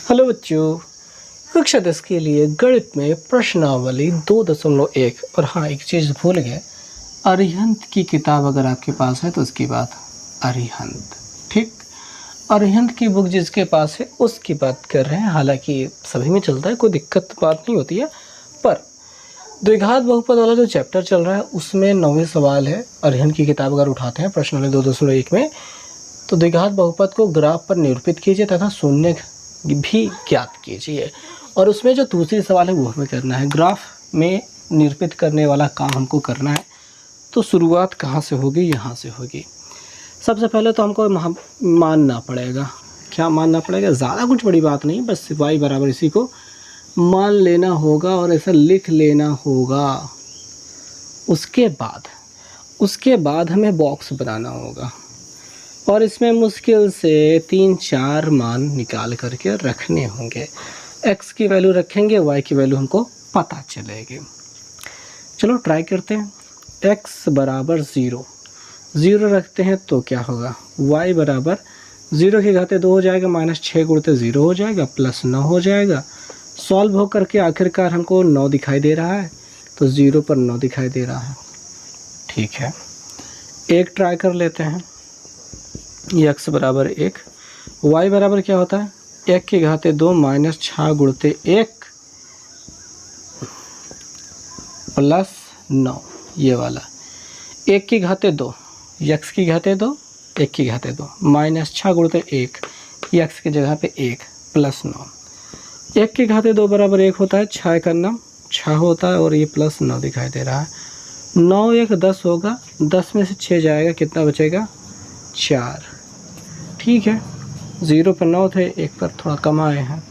Hello बच्चों, कक्षा 10 के लिए गणित में प्रश्नावली 2.1। और हाँ, एक चीज़ भूल गए, अरिहंत की किताब अगर आपके पास है तो उसकी बात अरिहंत, ठीक। अरिहंत की बुक जिसके पास है उसकी बात कर रहे हैं। हालांकि सभी में चलता है, कोई दिक्कत बात नहीं होती है, पर द्विघात बहुपद वाला जो चैप्टर चल रहा है उसमें 9वें सवाल है। अरिहंत की किताब अगर उठाते हैं प्रश्नावली 2.1 में, तो द्विघात बहुपद को ग्राफ पर निरूपित कीजिए तथा शून्य भी ज्ञात कीजिए। और उसमें जो दूसरी सवाल है वो हमें करना है, ग्राफ में निरूपित करने वाला काम हमको करना है। तो शुरुआत कहाँ से होगी? यहाँ से होगी। सबसे पहले तो हमको मानना पड़ेगा। क्या मानना पड़ेगा? ज़्यादा कुछ बड़ी बात नहीं, बस y बराबर इसी को मान लेना होगा और ऐसा लिख लेना होगा। उसके बाद हमें बॉक्स बनाना होगा और इसमें मुश्किल से 3-4 मान निकाल करके रखने होंगे। x की वैल्यू रखेंगे, y की वैल्यू हमको पता चलेगी। चलो ट्राई करते हैं। x बराबर 0 रखते हैं तो क्या होगा? y बराबर 0 की घाते 2 हो जाएगा, -6 गुणते 0 हो जाएगा, +9 हो जाएगा। सॉल्व हो करके आखिरकार हमको 9 दिखाई दे रहा है, तो 0 पर 9 दिखाई दे रहा है। ठीक है, एक ट्राई कर लेते हैं। x बराबर 1, y बराबर क्या होता है? 1 की घाते 2 -6 गुणते 1 +9, ये वाला 1 की घाते 2, x की घाते 2, 1 की घाते 2 -6 गुणते 1, x की जगह पे 1 +9। 1 की घाते 2 बराबर 1 होता है, 6 का 9 6 होता है और ये +9 दिखाई दे रहा है। 9 1 10 होगा, 10 में से 6 जाएगा, कितना बचेगा? 4। ठीक है, 0 पर 9 थे, 1 पर थोड़ा कम आए हैं।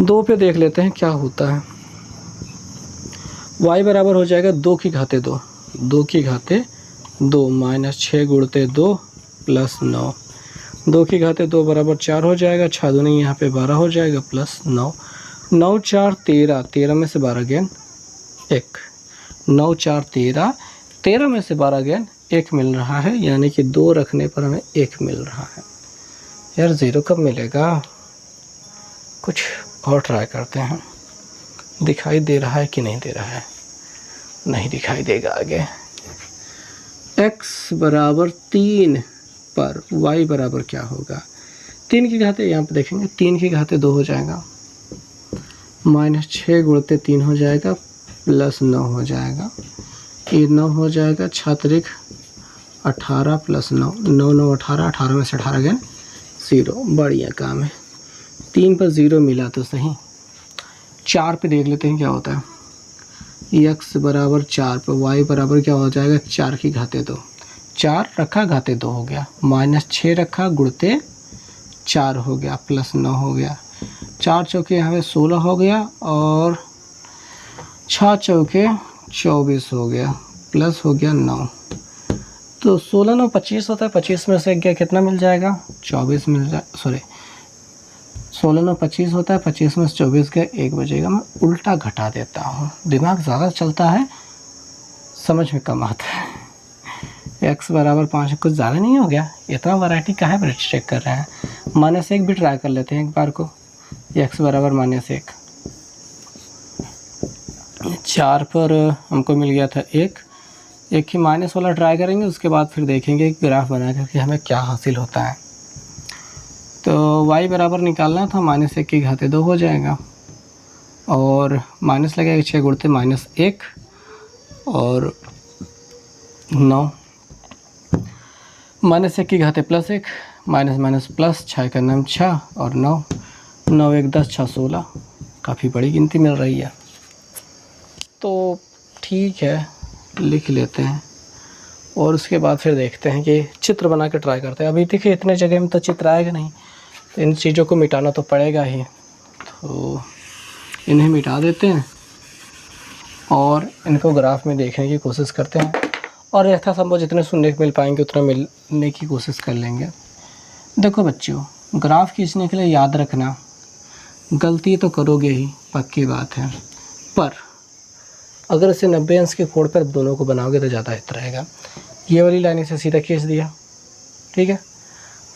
2 पे देख लेते हैं क्या होता है। y बराबर हो जाएगा 2 की घाते 2, 2 की घाते 2 -6 गुणते 2 +9। 2 की घाते 2 बराबर 4 हो जाएगा, 6 दूनी यहाँ पे 12 हो जाएगा, +9। 9 4 13, 13 में से 12 गैन 1, 9 4 13, 13 में से 12 गैन 1 मिल रहा है, यानी कि 2 रखने पर हमें 1 मिल रहा है। यार 0 कब मिलेगा? कुछ और ट्राई करते हैं। दिखाई दे रहा है कि नहीं दे रहा है? नहीं दिखाई देगा आगे। x बराबर 3 पर y बराबर क्या होगा? 3 की घाते यहाँ पे देखेंगे, 3 की घाते 2 हो जाएगा, -6 गुणते 3 हो जाएगा, +9 हो जाएगा, ये 9 हो जाएगा, 6 18 +9, 9 9 18, 18 में से 18 गए 0। बढ़िया काम है, 3 पर 0 मिला तो सही। 4 पे देख लेते हैं क्या होता है। x बराबर 4 पर y बराबर क्या हो जाएगा? 4 की घाते 2, 4 रखा घाते 2 हो गया, -6 रखा गुणते 4 हो गया, +9 हो गया। 4 चौके हमें 16 हो गया और 6 चौके 24 हो गया, प्लस हो गया 9। तो 16 9 25 होता है, 25 में से गया कितना मिल जाएगा? 24 मिल जाए, सॉरी 16 9 25 होता है, 25 में से 24 गया, 1 बचेगा। मैं उल्टा घटा देता हूँ, दिमाग ज़्यादा चलता है, समझ में कम आता है। x बराबर 5, कुछ ज़्यादा नहीं हो गया? इतना वैरायटी काहे पर चेक कर रहे हैं? -1 भी ट्राई कर लेते हैं एक बार को। x बराबर -1, 4 पर हमको मिल गया था 1 ही माइनस वाला ट्राई करेंगे, उसके बाद फिर देखेंगे ग्राफ बना करके हमें क्या हासिल होता है। तो y बराबर निकालना था, -1 की घाते 2 हो जाएगा और माइनस लगेगा, 6 गुणते -1 और 9, -1 की घाते +1, माइनस प्लस, 6 का नाम 6 और 9, 9 1 10, 6 16, काफ़ी बड़ी गिनती मिल रही है। तो ठीक है, लिख लेते हैं और उसके बाद फिर देखते हैं कि चित्र बना के ट्राई करते हैं। अभी देखिए इतने जगह में तो चित्र आएगा नहीं, तो इन चीज़ों को मिटाना तो पड़ेगा ही, तो इन्हें मिटा देते हैं और इनको ग्राफ में देखने की कोशिश करते हैं और यथासंभव जितने सुनने को मिल पाएंगे उतना मिलने की कोशिश कर लेंगे। देखो बच्चों, ग्राफ खींचने के लिए याद रखना, गलती तो करोगे ही, पक्की बात है, पर अगर इसे 90 अंश के कोण पर दोनों को बनाओगे तो ज़्यादा हित रहेगा। ये वाली लाइन इसे सीधा खींच दिया, ठीक है,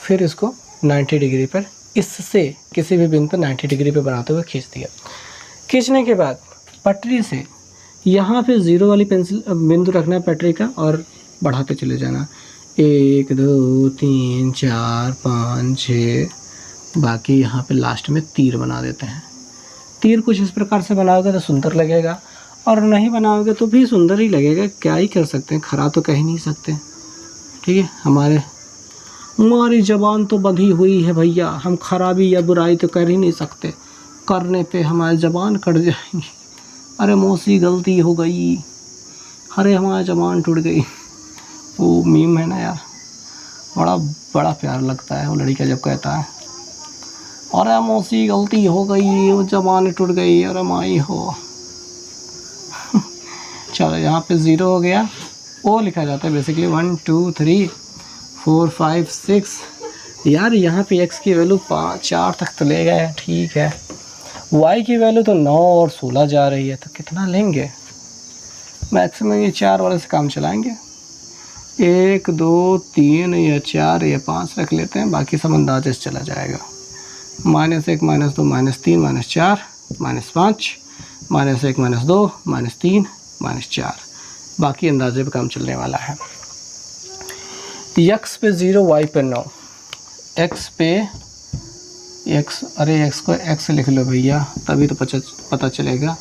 फिर इसको 90 डिग्री पर इससे किसी भी बिंदु पर 90 डिग्री पे बनाते हुए खींच दिया। खींचने के बाद पटरी से यहाँ पे 0 वाली पेंसिल बिंदु रखना है पटरी का और बढ़ाते चले जाना 1 2 3 4 5 6। बाकी यहाँ पे लास्ट में तीर बना देते हैं। तीर कुछ इस प्रकार से बनाओगे तो सुंदर लगेगा और नहीं बनाओगे तो भी सुंदर ही लगेगा। क्या ही कर सकते हैं, खरा तो कह ही नहीं सकते। ठीक है, हमारी ज़बान तो बंधी हुई है भैया, हम खराबी या बुराई तो कर ही नहीं सकते, करने पे हमारी ज़बान कट जाएगी। अरे मौसी गलती हो गई, अरे हमारी ज़बान टूट गई। वो मीम है ना यार, बड़ा प्यार लगता है वो लड़का जब कहता है अरे मौसी गलती हो गई, वो ज़बान टूट गई, अरे माई हो। चलो यहाँ पे 0 हो गया। ओ लिखा जाता है बेसिकली 1 2 3 4 5 6। यार यहाँ पे x की वैल्यू 4 तक तो ले गए, ठीक है। y की वैल्यू तो 9 और 16 जा रही है, तो कितना लेंगे? मैक्सिमम ये 4 वाले से काम चलाएंगे। 1 2 3 या 4 या 5 रख लेते हैं, बाकी सब अंदाजे से चला जाएगा। -1 -2 -3 -4 -5 -1 -2 -3 -4, बाकी अंदाजे पे काम चलने वाला है। x पे 0 y पे 9। x पे x, अरे x को x लिख लो भैया, तभी तो पता चलेगा।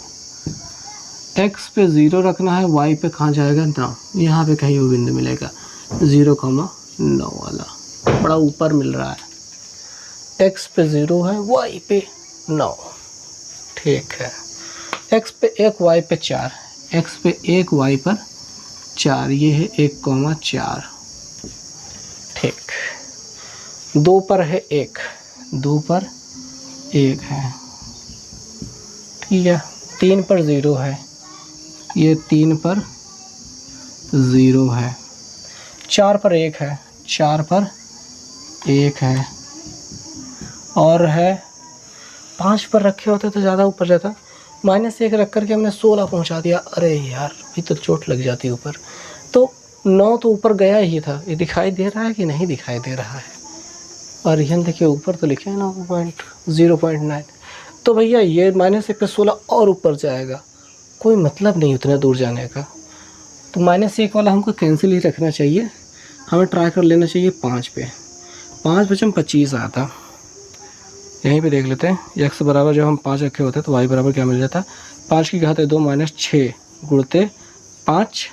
x पे 0 रखना है, y पे कहाँ जाएगा 9, यहाँ पे कहीं वो बिंदु मिलेगा 0,9 वाला, बड़ा ऊपर मिल रहा है। x पे 0 है, y पे 9, ठीक है। x पे 1 y पे 4, x पे 1 y पर 4, ये है 1,4, ठीक। 2 पर है 1, 2 पर 1 है, ठीक है। 3 पर 0 है, ये 3 पर 0 है। 4 पर 1 है, 4 पर 1 है, और है 5 पर रखे होते तो ज़्यादा ऊपर जाता। -1 रख करके हमने 16 पहुंचा दिया। अरे यार, भी तो चोट लग जाती ऊपर। तो 9 तो ऊपर गया ही था, ये दिखाई दे रहा है कि नहीं दिखाई दे रहा है? और यहाँ देखिए ऊपर तो लिखे है ना 0.9। तो भैया ये -1 पे 16 और ऊपर जाएगा, कोई मतलब नहीं उतना दूर जाने का। तो -1 वाला हमको कैंसिल ही रखना चाहिए, हमें ट्राई कर लेना चाहिए 5 पे। 5 बचम 25 आता, यहीं पे देख लेते हैं। x बराबर जब हम 5 रखे होते हैं तो y बराबर क्या मिल जाता है? 5 की घात 2 -6 गुणते 5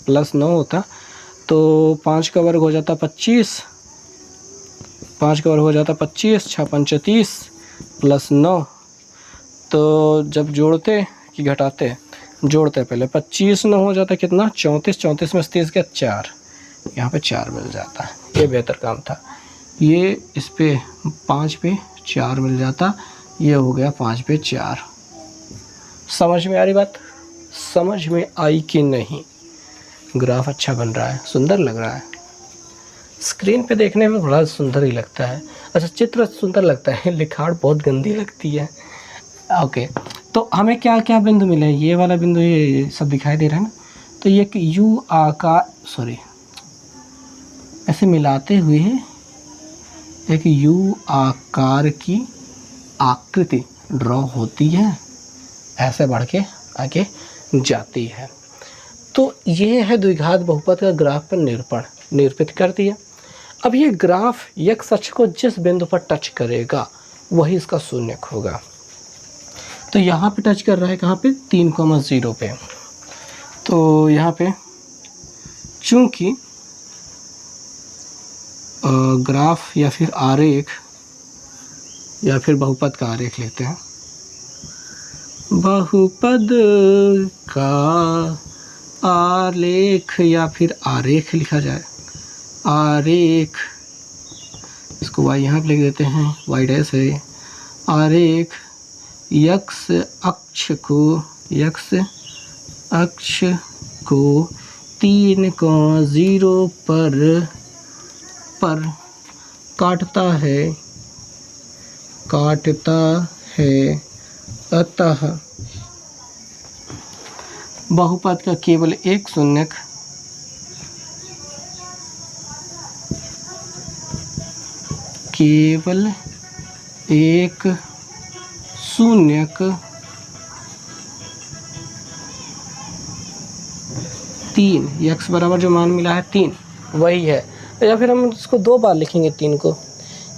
+ 9 होता, तो 5 का वर्ग हो जाता 25, 5 का वर्ग हो जाता 25, 6 × 5 = 30 + 9। तो जब जोड़ते कि घटाते? जोड़ते पहले। 25 9 हो जाता कितना? 34, 34 में से 30 गया 4, यहाँ पे 4 मिल जाता है। ये बेहतर काम था, ये इस पे 5 पे 4 मिल जाता, ये हो गया 5 पे 4। समझ में आ रही बात? समझ में आई कि नहीं? ग्राफ अच्छा बन रहा है, सुंदर लग रहा है, स्क्रीन पे देखने में बड़ा सुंदर ही लगता है। अच्छा, चित्र सुंदर लगता है, लिखावट बहुत गंदी लगती है। ओके, तो हमें क्या क्या बिंदु मिले? ये वाला बिंदु, ये सब दिखाई दे रहा है ना। तो ये यू आकार, सॉरी, ऐसे मिलाते हुए एक यू आकार की आकृति ड्रॉ होती है, ऐसे बढ़ के आगे जाती है। तो ये है द्विघात बहुपद का ग्राफ पर निरूपित कर दिया। अब ये ग्राफ x अक्ष को जिस बिंदु पर टच करेगा वही इसका शून्यक होगा। तो यहाँ पे टच कर रहा है, कहाँ पे? 3,0 पे। तो यहाँ पे चूंकि ग्राफ या फिर आरेख या फिर बहुपद का आरेख लेते हैं, बहुपद का आलेख या फिर आरेख लिखा जाए, आरेख, इसको y यहाँ पे लिख देते हैं, y' है। आरेख x अक्ष को 3,0 पर काटता है, अतः बहुपद का केवल एक शून्यक 1 शून्यक 3, x बराबर जो मान मिला है 3 वही है। या फिर हम इसको 2 बार लिखेंगे 3 को।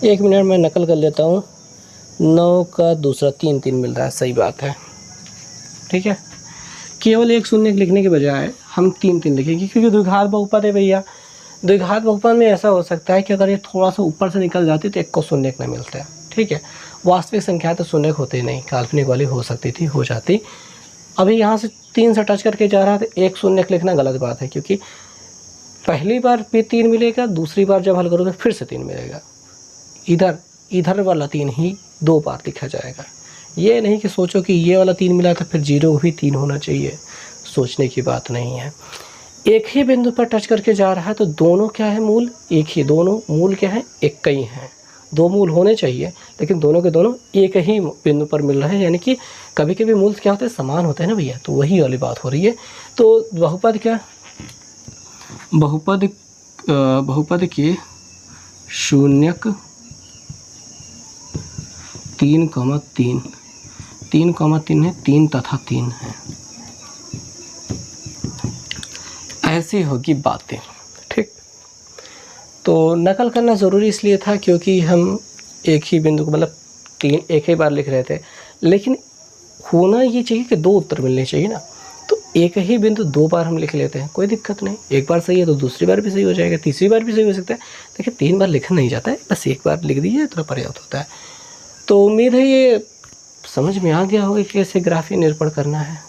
1 मिनट में नकल कर लेता हूँ। 9 का दूसरा 3 3 मिल रहा है, सही बात है। ठीक है, केवल एक शून्य लिखने के बजाय हम 3 3 लिखेंगे, क्योंकि द्विघात बहुपद है भैया। द्विघात बहुपद में ऐसा हो सकता है कि अगर ये थोड़ा सा ऊपर से निकल जाती तो एक को शून्य न मिलता है। ठीक है, वास्तविक संख्या तो शून्य होते नहीं, काल्पनिक वाली हो सकती थी, हो जाती। अभी यहाँ से 3 से टच करके जा रहा है तो एक शून्य लिखना गलत बात है, क्योंकि पहली बार भी 3 मिलेगा, दूसरी बार जब हल करोगे फिर से 3 मिलेगा। इधर वाला 3 ही 2 बार लिखा जाएगा। ये नहीं कि सोचो कि ये वाला 3 मिला था फिर 0 भी 3 होना चाहिए, सोचने की बात नहीं है। एक ही बिंदु पर टच करके जा रहा है तो दोनों क्या है, मूल एक ही, दोनों मूल क्या है, एक ही हैं। 2 मूल होने चाहिए, लेकिन दोनों के दोनों एक ही बिंदु पर मिल रहे हैं, यानी कि कभी कभी मूल क्या होते हैं, समान होते हैं ना भैया, तो वही वाली बात हो रही है। तो बहुपद क्या, बहुपद के शून्यक 3, 3 है, 3 तथा 3 है। ऐसी होगी बातें। ठीक, तो नकल करना ज़रूरी इसलिए था क्योंकि हम एक ही बिंदु को मतलब 3 एक ही बार लिख रहे थे, लेकिन होना ये चाहिए कि 2 उत्तर मिलने चाहिए ना। तो एक ही बिंदु 2 बार हम लिख लेते हैं, कोई दिक्कत नहीं। एक बार सही है तो दूसरी बार भी सही हो जाएगा, तीसरी बार भी सही हो सकता है। देखिए 3 बार लिखा नहीं जाता है, बस एक बार लिख दीजिए तो पर्याप्त होता है। तो उम्मीद है ये समझ में आ गया होगा कि कैसे ग्राफीय निरूपण करना है।